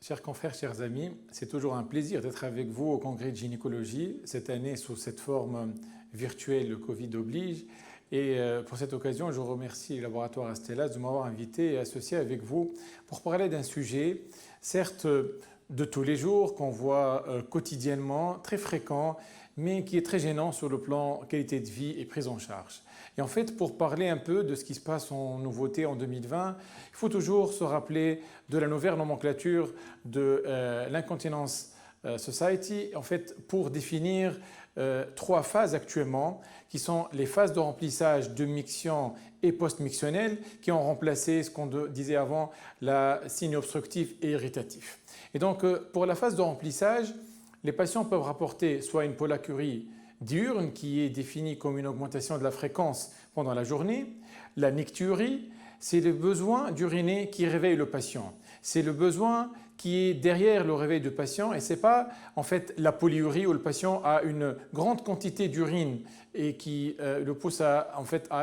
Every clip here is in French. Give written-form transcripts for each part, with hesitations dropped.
Chers confrères, chers amis, c'est toujours un plaisir d'être avec vous au congrès de gynécologie, cette année sous cette forme virtuelle, le Covid oblige. Et pour cette occasion, je remercie le laboratoire Astellas de m'avoir invité et associé avec vous pour parler d'un sujet, certes de tous les jours, qu'on voit quotidiennement, très fréquent, mais qui est très gênant sur le plan qualité de vie et prise en charge. Et en fait, pour parler un peu de ce qui se passe en nouveauté en 2020, il faut toujours se rappeler de la nouvelle nomenclature de l'Incontinence Society, en fait, pour définir trois phases actuellement, qui sont les phases de remplissage de miction et post-mictionnel, qui ont remplacé ce qu'on disait avant, la signe obstructif et irritatif. Et donc, pour la phase de remplissage, les patients peuvent rapporter soit une pollakiurie diurne qui est définie comme une augmentation de la fréquence pendant la journée. La nicturie, c'est le besoin d'uriner qui réveille le patient. C'est le besoin qui est derrière le réveil du patient et ce n'est pas en fait la polyurie où le patient a une grande quantité d'urine et qui le pousse à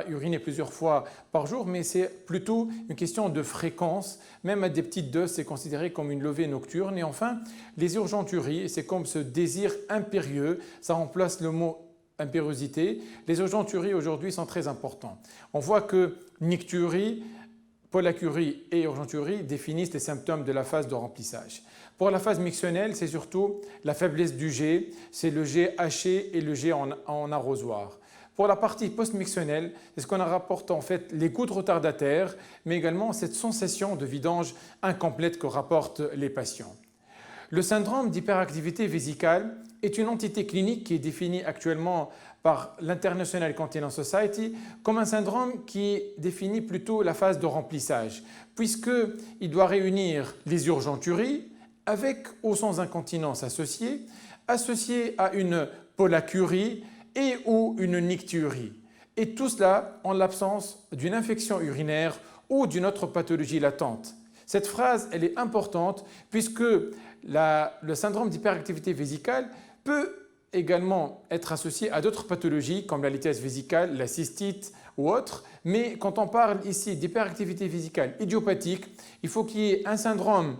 uriner plusieurs fois par jour, mais c'est plutôt une question de fréquence. Même à des petites doses, c'est considéré comme une levée nocturne. Et enfin, les urgenturies, c'est comme ce désir impérieux, ça remplace le mot impériosité. Les urgenturies aujourd'hui sont très importants. On voit que nicturie, pollakiurie et urgenturie définissent les symptômes de la phase de remplissage. Pour la phase mictionnelle, c'est surtout la faiblesse du jet, c'est le jet haché et le jet en arrosoir. Pour la partie post-mictionnelle, c'est ce qu'on rapporte en fait les gouttes retardataires, mais également cette sensation de vidange incomplète que rapportent les patients. Le syndrome d'hyperactivité vésicale est une entité clinique qui est définie actuellement par l'International Continence Society comme un syndrome qui définit plutôt la phase de remplissage, puisqu'il doit réunir les urgenturies avec ou sans incontinence associée à une pollakiurie et ou une nicturie. Et tout cela en l'absence d'une infection urinaire ou d'une autre pathologie latente. Cette phrase elle est importante puisque le syndrome d'hyperactivité vésicale peut également être associé à d'autres pathologies comme la lithèse vésicale, la cystite ou autres. Mais quand on parle ici d'hyperactivité vésicale idiopathique, il faut qu'il y ait un syndrome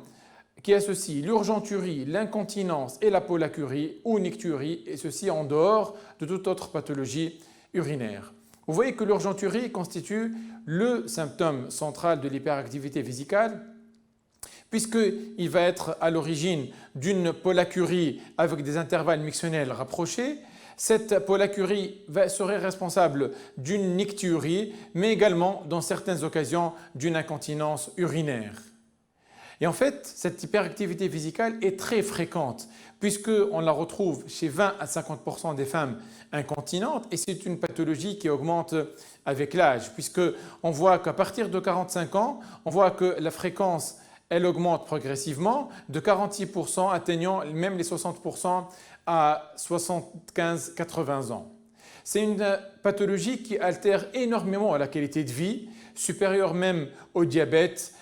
qui associe l'urgenturie, l'incontinence et la pollakiurie ou nicturie, et ceci en dehors de toute autre pathologie urinaire. Vous voyez que l'urgenturie constitue le symptôme central de l'hyperactivité vésicale, puisqu'il va être à l'origine d'une pollakiurie avec des intervalles mictionnels rapprochés. Cette pollakiurie serait responsable d'une nicturie, mais également, dans certaines occasions, d'une incontinence urinaire. Et en fait, cette hyperactivité vésicale est très fréquente, puisqu'on la retrouve chez 20 à 50% des femmes incontinentes, et c'est une pathologie qui augmente avec l'âge, puisqu'on voit qu'à partir de 45 ans, on voit que la fréquence elle augmente progressivement de 46%, atteignant même les 60% à 75-80 ans. C'est une pathologie qui altère énormément la qualité de vie, supérieure même au diabète,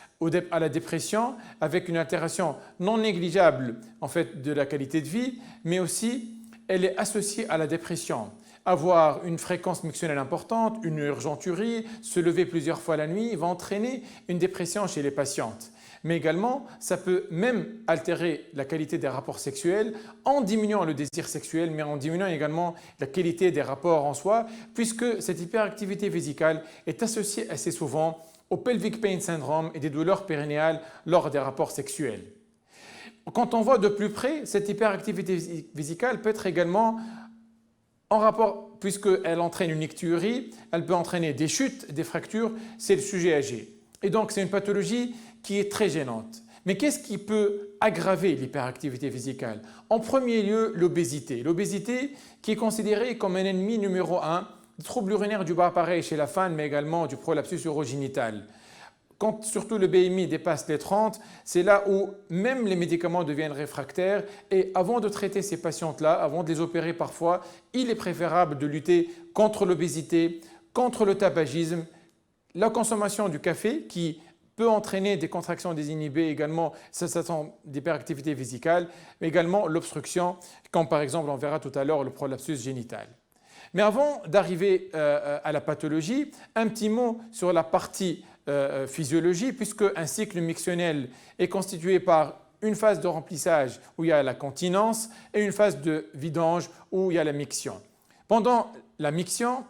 à la dépression, avec une altération non négligeable en fait, de la qualité de vie, mais aussi elle est associée à la dépression. Avoir une fréquence mictionnelle importante, une urgenturie, se lever plusieurs fois la nuit va entraîner une dépression chez les patientes. Mais également, ça peut même altérer la qualité des rapports sexuels en diminuant le désir sexuel, mais en diminuant également la qualité des rapports en soi, puisque cette hyperactivité vésicale est associée assez souvent au pelvic pain syndrome et des douleurs périnéales lors des rapports sexuels. Quand on voit de plus près, cette hyperactivité vésicale peut être également en rapport, puisqu'elle entraîne une nicturie, elle peut entraîner des chutes, des fractures, c'est le sujet âgé. Et donc c'est une pathologie qui est très gênante. Mais qu'est-ce qui peut aggraver l'hyperactivité vésicale? En premier lieu, l'obésité. L'obésité qui est considérée comme un ennemi numéro 1 des troubles urinaires du bas appareil chez la femme, mais également du prolapsus urogénital. Quand surtout le BMI dépasse les 30, c'est là où même les médicaments deviennent réfractaires et avant de traiter ces patientes-là, avant de les opérer parfois, il est préférable de lutter contre l'obésité, contre le tabagisme, la consommation du café qui peut entraîner des contractions désinhibées également, ça sent d'hyperactivité vésicale, mais également l'obstruction, comme par exemple on verra tout à l'heure le prolapsus génital. Mais avant d'arriver à la pathologie, un petit mot sur la partie physiologie, puisque un cycle mictionnel est constitué par une phase de remplissage où il y a la continence et une phase de vidange où il y a la miction. Pendant la miction,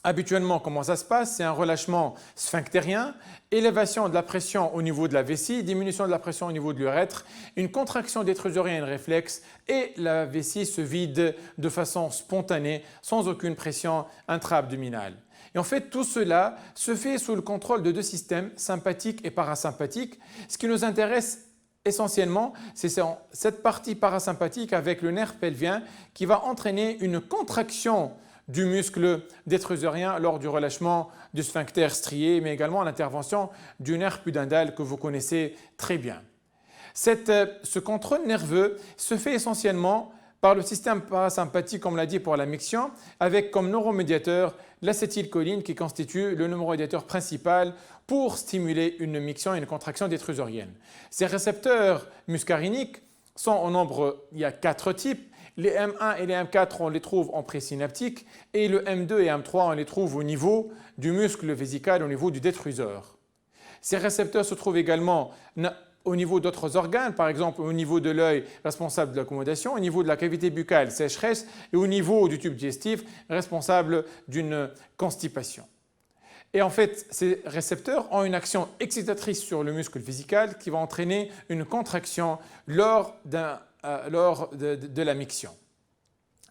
habituellement, comment ça se passe? C'est un relâchement sphinctérien, élévation de la pression au niveau de la vessie, diminution de la pression au niveau de l'urètre, une contraction des trésoriens réflexe et la vessie se vide de façon spontanée sans aucune pression intra-abdominale. Et en fait, tout cela se fait sous le contrôle de deux systèmes, sympathique et parasympathique. Ce qui nous intéresse essentiellement, c'est cette partie parasympathique avec le nerf pelvien qui va entraîner une contraction du muscle détrusérien lors du relâchement du sphincter strié, mais également l'intervention du nerf pudendal que vous connaissez très bien. Ce contrôle nerveux se fait essentiellement par le système parasympathique, comme on l'a dit pour la miction, avec comme neuromédiateur l'acétylcholine qui constitue le neuromédiateur principal pour stimuler une miction et une contraction détrusérienne. Ces récepteurs muscariniques sont au nombre, il y a 4 types. Les M1 et les M4, on les trouve en présynaptique et le M2 et M3, on les trouve au niveau du muscle vésical, au niveau du détruseur. Ces récepteurs se trouvent également au niveau d'autres organes, par exemple au niveau de l'œil responsable de l'accommodation, au niveau de la cavité buccale, sécheresse, et au niveau du tube digestif, responsable d'une constipation. Et en fait, ces récepteurs ont une action excitatrice sur le muscle vésical qui va entraîner une contraction lors de la miction.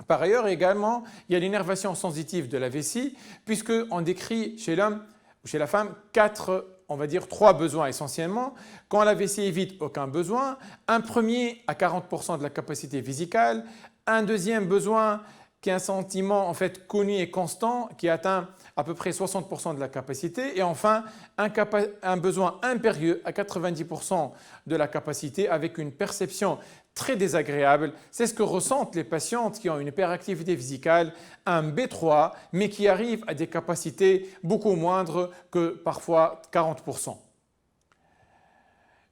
Par ailleurs, également, il y a l'innervation sensitive de la vessie, puisqu'on décrit chez l'homme ou chez la femme 3 besoins essentiellement. Quand la vessie est vide, aucun besoin. Un premier à 40% de la capacité vésicale. Un deuxième besoin qui est un sentiment en fait connu et constant qui atteint à peu près 60% de la capacité. Et enfin, un besoin impérieux à 90% de la capacité avec une perception très désagréable. C'est ce que ressentent les patientes qui ont une hyperactivité vésicale, un B3, mais qui arrivent à des capacités beaucoup moindres que parfois 40%.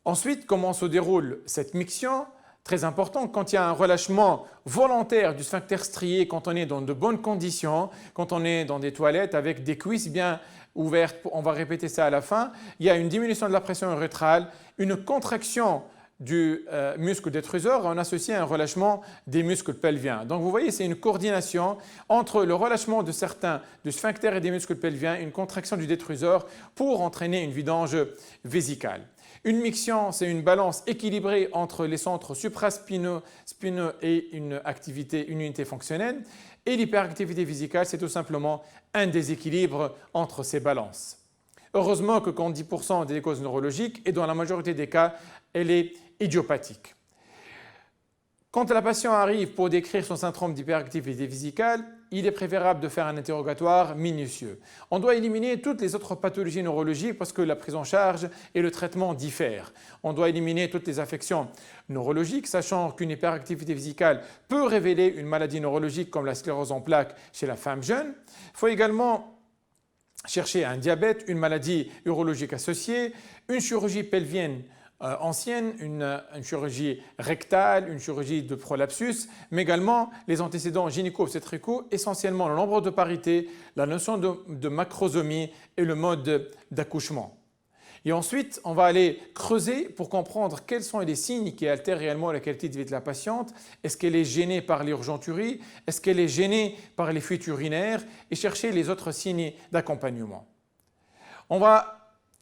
Ensuite, comment se déroule cette miction? Très important, quand il y a un relâchement volontaire du sphincter strié, quand on est dans de bonnes conditions, quand on est dans des toilettes avec des cuisses bien ouvertes, on va répéter ça à la fin, il y a une diminution de la pression urétrale, une contraction du muscle détruseur, on associe un relâchement des muscles pelviens. Donc vous voyez, c'est une coordination entre le relâchement de certains du sphincter et des muscles pelviens, une contraction du détruseur pour entraîner une vidange vésicale. Une miction, c'est une balance équilibrée entre les centres supraspineux et une unité fonctionnelle. Et l'hyperactivité vésicale, c'est tout simplement un déséquilibre entre ces balances. Heureusement que quand 10% des causes neurologiques, et dans la majorité des cas, elle est idiopathique. Quand la patiente arrive pour décrire son syndrome d'hyperactivité vésicale, il est préférable de faire un interrogatoire minutieux. On doit éliminer toutes les autres pathologies neurologiques parce que la prise en charge et le traitement diffèrent. On doit éliminer toutes les affections neurologiques, sachant qu'une hyperactivité vésicale peut révéler une maladie neurologique comme la sclérose en plaques chez la femme jeune. Il faut également chercher un diabète, une maladie urologique associée, une chirurgie pelvienne ancienne, une chirurgie rectale, une chirurgie de prolapsus, mais également les antécédents gynéco-obstétricaux, essentiellement le nombre de parité, la notion de macrosomie et le mode d'accouchement. Et ensuite, on va aller creuser pour comprendre quels sont les signes qui altèrent réellement la qualité de vie de la patiente. Est-ce qu'elle est gênée par l'urgenturie? Est-ce qu'elle est gênée par les fuites urinaires? Et chercher les autres signes d'accompagnement.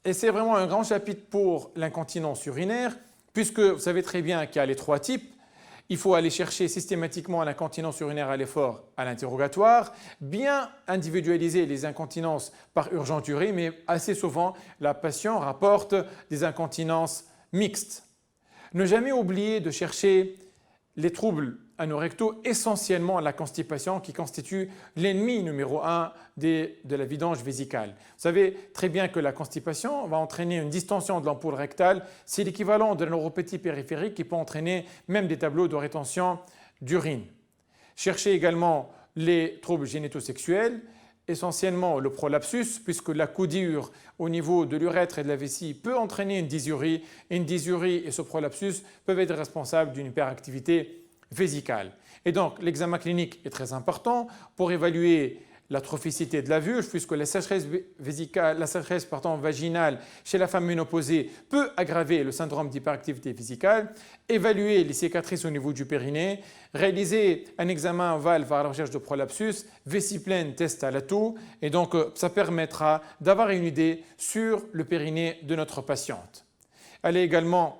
Et c'est vraiment un grand chapitre pour l'incontinence urinaire, puisque vous savez très bien qu'il y a les 3 types. Il faut aller chercher systématiquement l'incontinence urinaire à l'effort à l'interrogatoire, bien individualiser les incontinences par urgenturie, mais assez souvent, la patiente rapporte des incontinences mixtes. Ne jamais oublier de chercher les troubles anorectaux, essentiellement la constipation qui constitue l'ennemi numéro 1 de la vidange vésicale. Vous savez très bien que la constipation va entraîner une distension de l'ampoule rectale. C'est l'équivalent de la neuropathie périphérique qui peut entraîner même des tableaux de rétention d'urine. Cherchez également les troubles génitosexuels, essentiellement le prolapsus, puisque la coudure au niveau de l'urètre et de la vessie peut entraîner une dysurie. Une dysurie et ce prolapsus peuvent être responsables d'une hyperactivité vésicale. Et donc l'examen clinique est très important pour évaluer l'atrophicité de la vulve, puisque la sécheresse vaginale chez la femme ménopausée peut aggraver le syndrome d'hyperactivité vésicale, évaluer les cicatrices au niveau du périnée, réaliser un examen valve à la recherche de prolapsus, vessie pleine, test à la toux, et donc ça permettra d'avoir une idée sur le périnée de notre patiente. Elle est également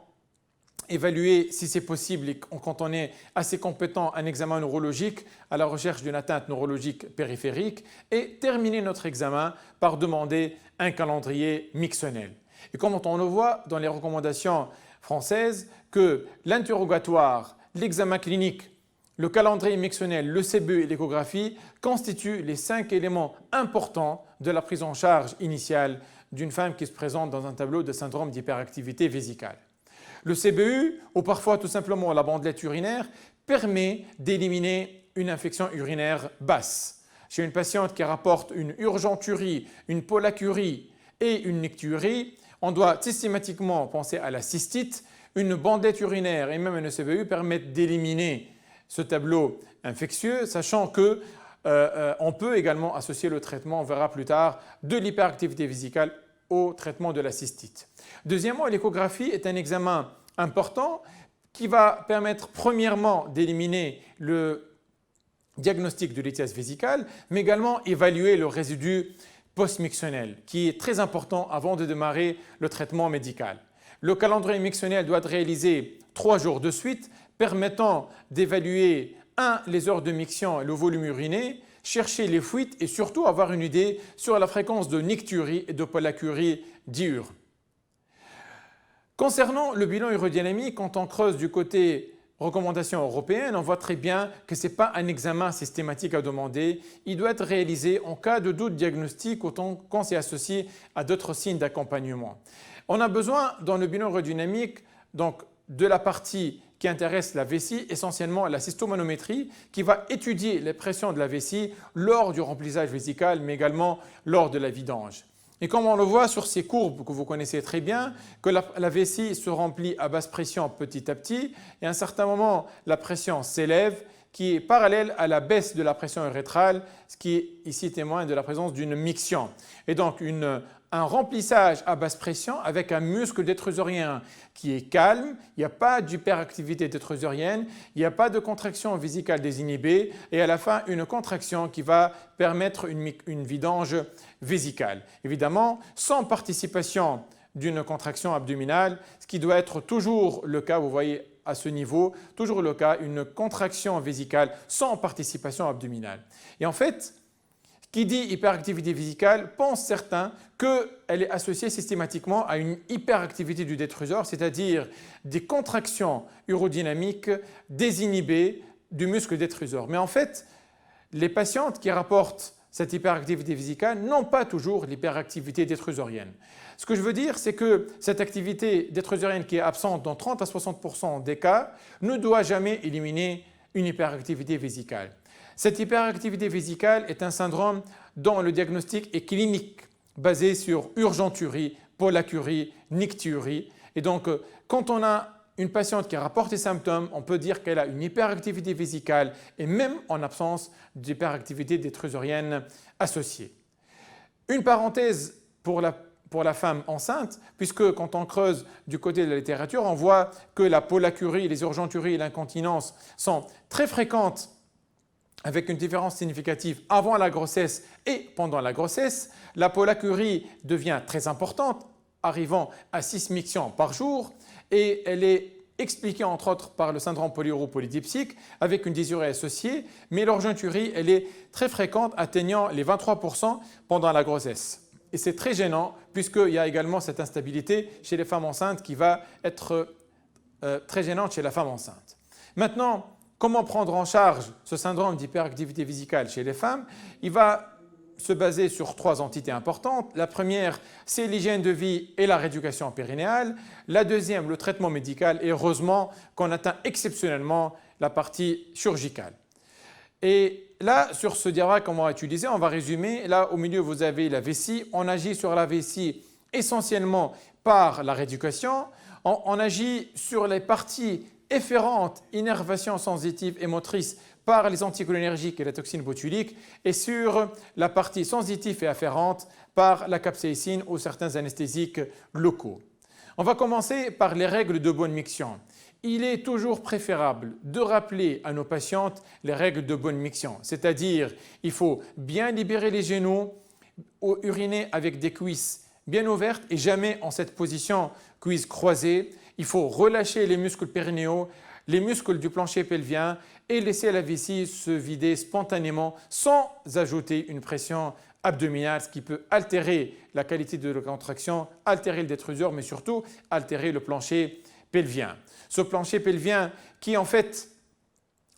évaluer si c'est possible, et quand on est assez compétent, un examen neurologique à la recherche d'une atteinte neurologique périphérique et terminer notre examen par demander un calendrier mixtionnel. Et comme on le voit dans les recommandations françaises, que l'interrogatoire, l'examen clinique, le calendrier mixtionnel, le CBE et l'échographie constituent les 5 éléments importants de la prise en charge initiale d'une femme qui se présente dans un tableau de syndrome d'hyperactivité vésicale. Le CBU, ou parfois tout simplement la bandelette urinaire, permet d'éliminer une infection urinaire basse. Chez une patiente qui rapporte une urgenturie, une pollacurie et une nicturie, on doit systématiquement penser à la cystite. Une bandelette urinaire et même un CBU permettent d'éliminer ce tableau infectieux, sachant que on peut également associer le traitement, on verra plus tard, de l'hyperactivité vésicale au traitement de la cystite. Deuxièmement, l'échographie est un examen important qui va permettre premièrement d'éliminer le diagnostic de lithiase vésicale, mais également évaluer le résidu post-mixtionnel qui est très important avant de démarrer le traitement médical. Le calendrier mixtionnel doit être réalisé 3 jours de suite, permettant d'évaluer les heures de miction et le volume uriné, chercher les fuites et surtout avoir une idée sur la fréquence de nicturie et de pollacurie diurne. Concernant le bilan urodynamique, quand on creuse du côté recommandations européennes, on voit très bien que ce n'est pas un examen systématique à demander. Il doit être réalisé en cas de doute diagnostique autant qu'on s'est associé à d'autres signes d'accompagnement. On a besoin dans le bilan urodynamique donc, de la partie qui intéresse la vessie, essentiellement la cystomanométrie, qui va étudier les pressions de la vessie lors du remplissage vésical, mais également lors de la vidange. Et comme on le voit sur ces courbes que vous connaissez très bien, que la vessie se remplit à basse pression petit à petit, et à un certain moment, la pression s'élève, qui est parallèle à la baisse de la pression urétrale, ce qui est ici témoin de la présence d'une miction. Et donc, un remplissage à basse pression avec un muscle détrusorien qui est calme, il n'y a pas d'hyperactivité détrusorienne, il n'y a pas de contraction vésicale désinhibée et à la fin une contraction qui va permettre une vidange vésicale. Évidemment, sans participation d'une contraction abdominale, ce qui doit être toujours le cas, vous voyez à ce niveau, toujours le cas, une contraction vésicale sans participation abdominale. Et en fait, qui dit hyperactivité vésicale, pense certains qu'elle est associée systématiquement à une hyperactivité du détrusor, c'est-à-dire des contractions urodynamiques désinhibées du muscle détrusor. Mais en fait, les patientes qui rapportent cette hyperactivité vésicale n'ont pas toujours l'hyperactivité détrusorienne. Ce que je veux dire, c'est que cette activité détrusorienne qui est absente dans 30 à 60% des cas ne doit jamais éliminer une hyperactivité vésicale. Cette hyperactivité vésicale est un syndrome dont le diagnostic est clinique, basé sur urgenturie, pollacurie, nicturie. Et donc, quand on a une patiente qui rapporte des symptômes, on peut dire qu'elle a une hyperactivité vésicale et même en absence d'hyperactivité détrusorienne associée. Une parenthèse pour la femme enceinte, puisque quand on creuse du côté de la littérature, on voit que la pollacurie, les urgenturies et l'incontinence sont très fréquentes avec une différence significative avant la grossesse et pendant la grossesse. La pollacurie devient très importante, arrivant à 6 mictions par jour, et elle est expliquée entre autres par le syndrome polyuropolydypsique avec une dysurie associée, mais l'urgenturie elle est très fréquente, atteignant les 23% pendant la grossesse. Et c'est très gênant puisqu'il y a également cette instabilité chez les femmes enceintes qui va être très gênante chez la femme enceinte. Maintenant, comment prendre en charge ce syndrome d'hyperactivité vésicale chez les femmes? Il va se baser sur 3 entités importantes. La première, c'est l'hygiène de vie et la rééducation périnéale. La deuxième, le traitement médical. Et heureusement qu'on atteint exceptionnellement la partie chirurgicale. Et là, sur ce diagramme qu'on va utiliser, on va résumer. Là, au milieu, vous avez la vessie. On agit sur la vessie essentiellement par la rééducation. On agit sur les parties efférentes, innervation sensitive et motrice par les anticholinergiques et la toxine botulique et sur la partie sensitive et afférente par la capsaïcine ou certains anesthésiques locaux. On va commencer par les règles de bonne miction. Il est toujours préférable de rappeler à nos patientes les règles de bonne miction, c'est-à-dire il faut bien libérer les genoux, uriner avec des cuisses bien ouvertes et jamais en cette position cuisses croisées. Il faut relâcher les muscles périnéaux, les muscles du plancher pelvien et laisser la vessie se vider spontanément sans ajouter une pression abdominale, ce qui peut altérer la qualité de la contraction, altérer le détruseur, mais surtout altérer le plancher pelvien. Ce plancher pelvien qui en fait,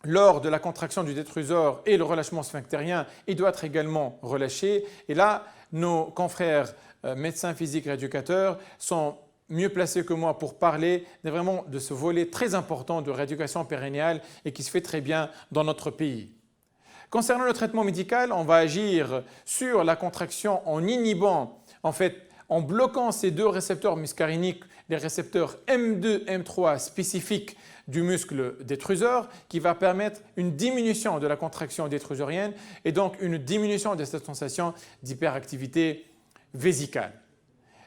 lors de la contraction du détruseur et le relâchement sphinctérien, il doit être également relâché. Et là, nos confrères médecins physiques et éducateurs sont mieux placés que moi pour parler vraiment de ce volet très important de rééducation périnéale et qui se fait très bien dans notre pays. Concernant le traitement médical, on va agir sur la contraction en inhibant, en bloquant ces deux récepteurs muscariniques, les récepteurs M2, M3 spécifiques du muscle détruseur, qui va permettre une diminution de la contraction détrusorienne et donc une diminution de cette sensation d'hyperactivité vésicale.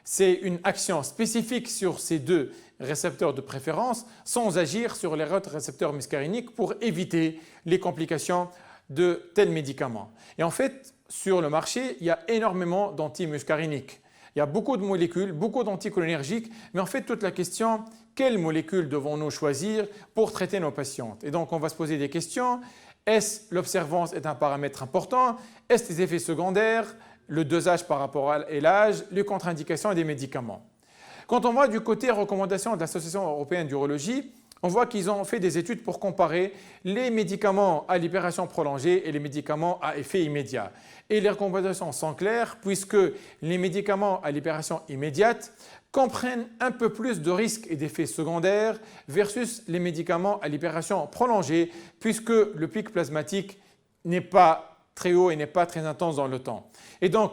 C'est une action spécifique sur ces deux récepteurs de préférence sans agir sur les autres récepteurs muscariniques pour éviter les complications de tels médicaments. Et en fait, sur le marché, il y a énormément d'antimuscariniques. Il y a beaucoup de molécules, beaucoup d'anticholinergiques, mais en fait, toute la question, quelles molécules devons-nous choisir pour traiter nos patientes? Et donc, on va se poser des questions. Est-ce l'observance est un paramètre important? Est-ce les effets secondaires? Le dosage par rapport à l'âge, les contre-indications des médicaments. Quand on voit du côté recommandations de l'Association européenne d'urologie, on voit qu'ils ont fait des études pour comparer les médicaments à libération prolongée et les médicaments à effet immédiat. Et les recommandations sont claires puisque les médicaments à libération immédiate comprennent un peu plus de risques et d'effets secondaires versus les médicaments à libération prolongée puisque le pic plasmatique n'est pas très haut et n'est pas très intense dans le temps. Et donc,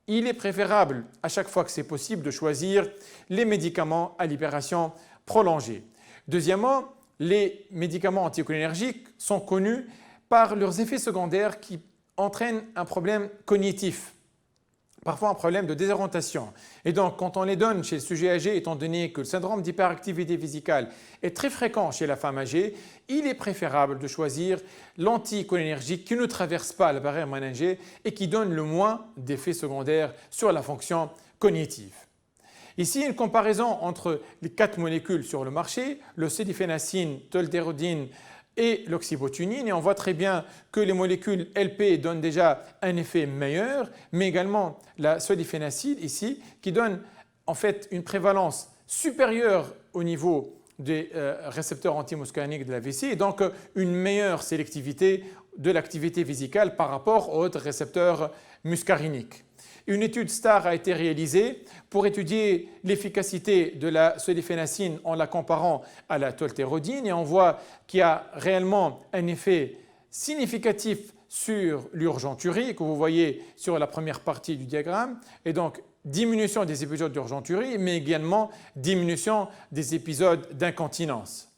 il est préférable à chaque fois que c'est possible de choisir les médicaments à libération prolongée. Deuxièmement, les médicaments anticholinergiques sont connus par leurs effets secondaires qui entraînent un problème cognitif, parfois un problème de désorientation. Et donc, quand on les donne chez le sujet âgé, étant donné que le syndrome d'hyperactivité vésicale est très fréquent chez la femme âgée, il est préférable de choisir l'anticholinergique qui ne traverse pas la barrière méningée et qui donne le moins d'effets secondaires sur la fonction cognitive. Ici, une comparaison entre les 4 molécules sur le marché, le cédiphénacine, tolterodine et l'oxybutynin, et on voit très bien que les molécules LP donnent déjà un effet meilleur, mais également la sodiphénacide ici qui donne en fait une prévalence supérieure au niveau des récepteurs antimuscariniques de la vessie et donc une meilleure sélectivité de l'activité vésicale par rapport aux autres récepteurs muscariniques. Une étude STAR a été réalisée pour étudier l'efficacité de la sodiphénacine en la comparant à la tolterodine et on voit qu'il y a réellement un effet significatif sur l'urgenturie que vous voyez sur la première partie du diagramme et donc diminution des épisodes d'urgenturie mais également diminution des épisodes d'incontinence.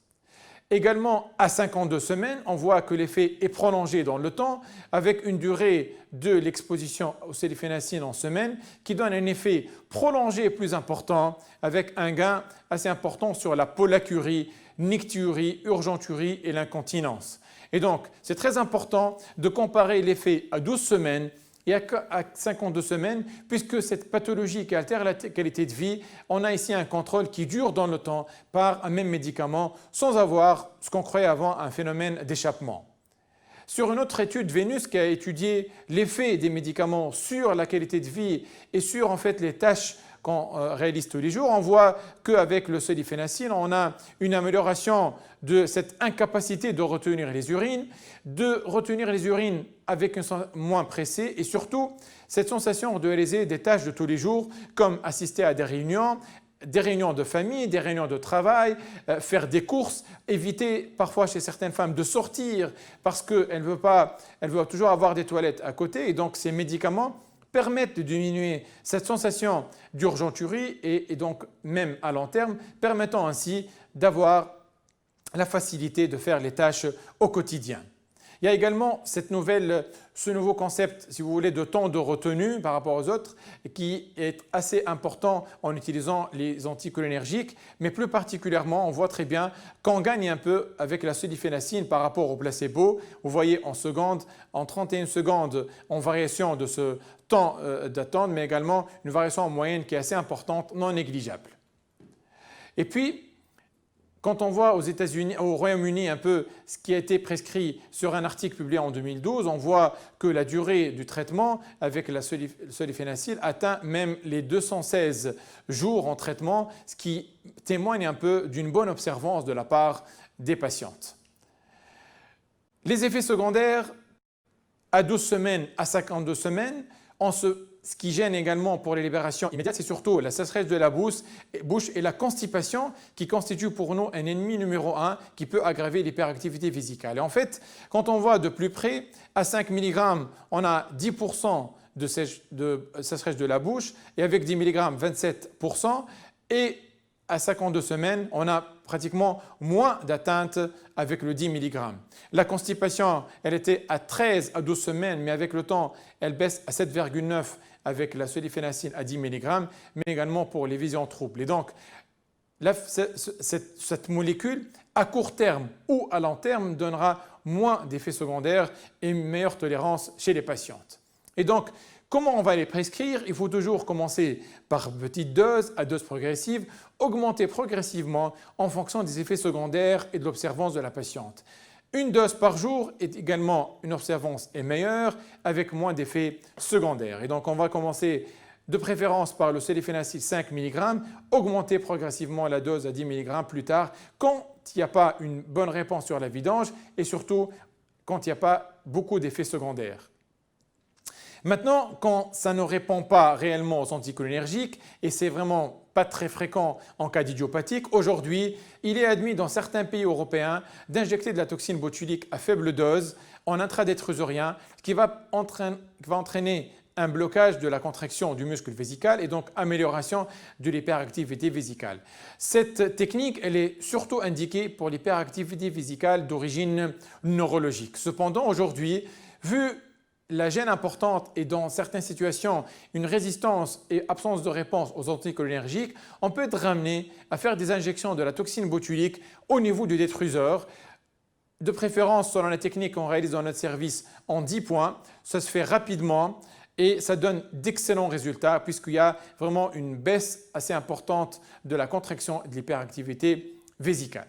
Également, à 52 semaines, on voit que l'effet est prolongé dans le temps avec une durée de l'exposition au cédiphénacine en semaine qui donne un effet prolongé plus important avec un gain assez important sur la polacurie, nicturie, urgenturie et l'incontinence. Et donc, c'est très important de comparer l'effet à 12 semaines et à 52 semaines, puisque cette pathologie qui altère la qualité de vie, on a ici un contrôle qui dure dans le temps par un même médicament sans avoir ce qu'on croyait avant un phénomène d'échappement. Sur une autre étude, Vénus, qui a étudié l'effet des médicaments sur la qualité de vie et sur en fait les tâches qu'on réalise tous les jours, on voit qu'avec le sodiphénacine, on a une amélioration de cette incapacité de retenir les urines avec un sens moins pressé et surtout cette sensation de réaliser des tâches de tous les jours comme assister à des réunions de famille, des réunions de travail, faire des courses, éviter parfois chez certaines femmes de sortir parce qu'elles veulent toujours avoir des toilettes à côté et donc ces médicaments permettent de diminuer cette sensation d'urgenturie et donc même à long terme, permettant ainsi d'avoir la facilité de faire les tâches au quotidien. Il y a également ce nouveau concept, si vous voulez, de temps de retenue par rapport aux autres qui est assez important en utilisant les anticholinergiques, mais plus particulièrement, on voit très bien qu'on gagne un peu avec la sulfénacine par rapport au placebo. Vous voyez en secondes, en 31 secondes, en variation de ce temps d'attente, mais également une variation en moyenne qui est assez importante, non négligeable. Et puis, quand on voit aux États-Unis, au Royaume-Uni un peu ce qui a été prescrit sur un article publié en 2012, on voit que la durée du traitement avec la sulfénacine atteint même les 216 jours en traitement, ce qui témoigne un peu d'une bonne observance de la part des patientes. Les effets secondaires à 12 semaines, à 52 semaines, ce qui gêne également pour les libérations immédiates, c'est surtout la sécheresse de la bouche et la constipation qui constituent pour nous un ennemi numéro 1 qui peut aggraver l'hyperactivité vésicale. Et en fait, quand on voit de plus près, à 5 mg, on a 10% de sécheresse de la bouche et avec 10 mg, 27%. Et à 52 semaines, on a pratiquement moins d'atteinte avec le 10 mg. La constipation, elle était à 13 à 12 semaines, mais avec le temps, elle baisse à 7,9 avec la sulfénacine à 10 mg, mais également pour les visions troubles. Et donc, cette molécule, à court terme ou à long terme, donnera moins d'effets secondaires et une meilleure tolérance chez les patientes. Et donc, comment on va les prescrire? Il faut toujours commencer par petites doses, à dose progressive, augmenter progressivement en fonction des effets secondaires et de l'observance de la patiente. Une dose par jour est également une observance est meilleure avec moins d'effets secondaires. Et donc on va commencer de préférence par le sulfénacine 5 mg, augmenter progressivement la dose à 10 mg plus tard quand il n'y a pas une bonne réponse sur la vidange et surtout quand il n'y a pas beaucoup d'effets secondaires. Maintenant, quand ça ne répond pas réellement aux anticholinergiques, et c'est vraiment pas très fréquent en cas d'idiopathique, aujourd'hui, il est admis dans certains pays européens d'injecter de la toxine botulique à faible dose en intra-détrusorien, ce qui va entraîner un blocage de la contraction du muscle vésical et donc amélioration de l'hyperactivité vésicale. Cette technique, elle est surtout indiquée pour l'hyperactivité vésicale d'origine neurologique. Cependant, aujourd'hui, vu la gêne importante et dans certaines situations une résistance et absence de réponse aux anticholinergiques, on peut être ramené à faire des injections de la toxine botulique au niveau du détruseur. De préférence, selon la technique qu'on réalise dans notre service, en 10 points. Ça se fait rapidement et ça donne d'excellents résultats puisqu'il y a vraiment une baisse assez importante de la contraction et de l'hyperactivité vésicale.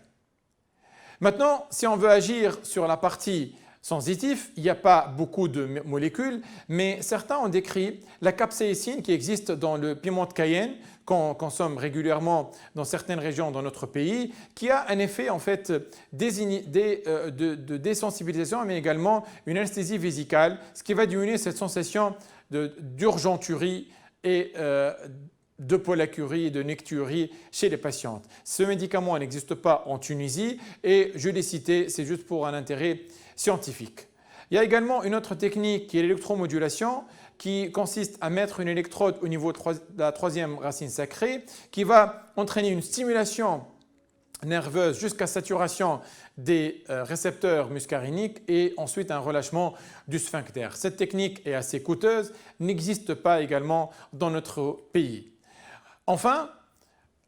Maintenant, si on veut agir sur la partie sensitif, il n'y a pas beaucoup de molécules, mais certains ont décrit la capsaïcine qui existe dans le piment de Cayenne qu'on consomme régulièrement dans certaines régions dans notre pays, qui a un effet en fait de désensibilisation, mais également une anesthésie vésicale, ce qui va diminuer cette sensation d'urgenturie et de pollacurie et de necturie chez les patientes. Ce médicament n'existe pas en Tunisie et je l'ai cité, c'est juste pour un intérêt scientifique. Il y a également une autre technique qui est l'électromodulation qui consiste à mettre une électrode au niveau de la troisième racine sacrée qui va entraîner une stimulation nerveuse jusqu'à saturation des récepteurs muscariniques et ensuite un relâchement du sphincter. Cette technique est assez coûteuse, n'existe pas également dans notre pays. Enfin,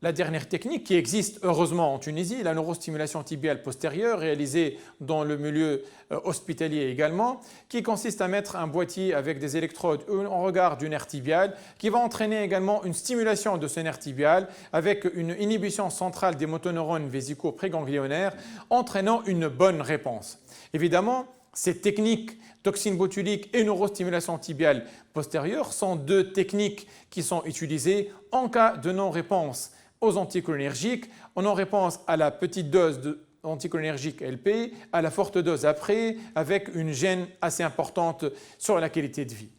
la dernière technique qui existe heureusement en Tunisie, la neurostimulation tibiale postérieure réalisée dans le milieu hospitalier également, qui consiste à mettre un boîtier avec des électrodes en regard du nerf tibial qui va entraîner également une stimulation de ce nerf tibial avec une inhibition centrale des motoneurones vésico-préganglionnaires entraînant une bonne réponse. Évidemment, ces techniques toxine botulique et neurostimulation tibiale postérieure sont deux techniques qui sont utilisées en cas de non-réponse aux anticholinergiques, en non-réponse à la petite dose d'anticholinergique LP, à la forte dose après, avec une gêne assez importante sur la qualité de vie.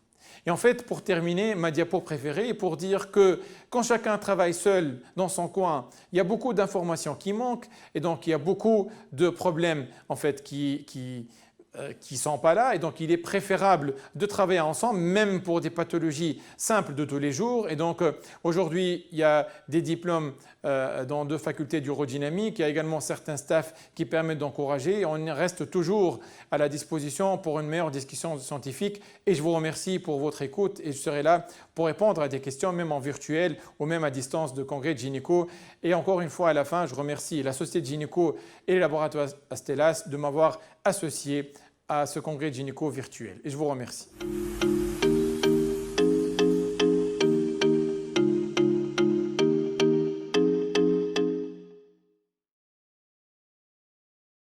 Et en fait, pour terminer, ma diapo préférée est pour dire que quand chacun travaille seul dans son coin, il y a beaucoup d'informations qui manquent et donc il y a beaucoup de problèmes en fait, qui qui ne sont pas là, et donc il est préférable de travailler ensemble, même pour des pathologies simples de tous les jours. Et donc aujourd'hui, il y a des diplômes dans 2 facultés d'urodynamique, il y a également certains staffs qui permettent d'encourager. On reste toujours à la disposition pour une meilleure discussion scientifique, et je vous remercie pour votre écoute, et je serai là pour répondre à des questions, même en virtuel ou même à distance de congrès de gynéco. Et encore une fois, à la fin, je remercie la Société de gynéco et les laboratoires Astellas de m'avoir associé à ce congrès de gynéco virtuel. Et je vous remercie.